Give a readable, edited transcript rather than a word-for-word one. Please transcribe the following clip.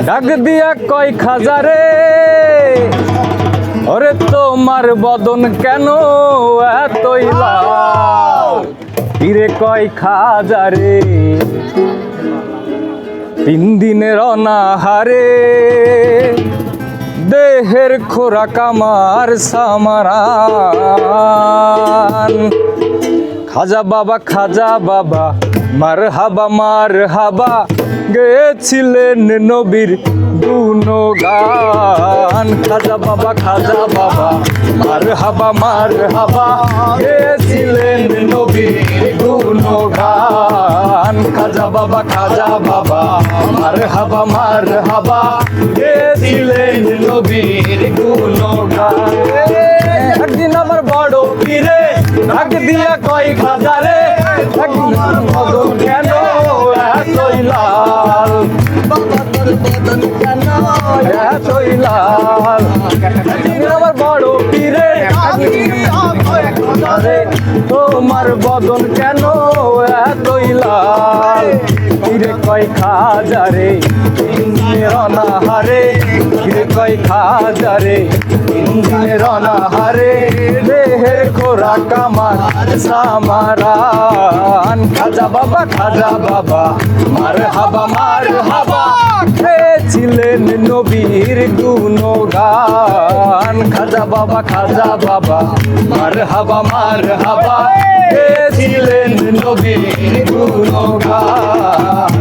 ডাক দিয়া কয় খাজারে, ওরে তোমার বদন কেন এতই লাল? কিরে কয় খাজারে, 3 দিনের অনাহারে দেহের খোরাক আমার সামারান। খাজা বাবা মার হাবা গেছিলেন নবীর গুণগান। খাজা বাবা মার হাবা গেছিলেন নবীর গুণগান। খাজা বাবা মার হাবা গেছিলেন নবীর গুণগান। একদিন আমার বড় পীরে ডাক দিয়া কয় খাজারে, বদন কেন এতই লাল? এতই লাল। আমার বড় পীরে তোমার বদন কেন এতই লাল? কিরে কয় খাজারে, 3 দিনের অনাহারে, কিরে কয় খাজারে, 3 দিনের অনাহারে দেহের খোরাক আমার সামারান। খাজা বাবা মার হাবা গেছিলেন নবীর গুণগান। খাজা বাবা মার হাবা গেছিলেন নবীর গুণগান।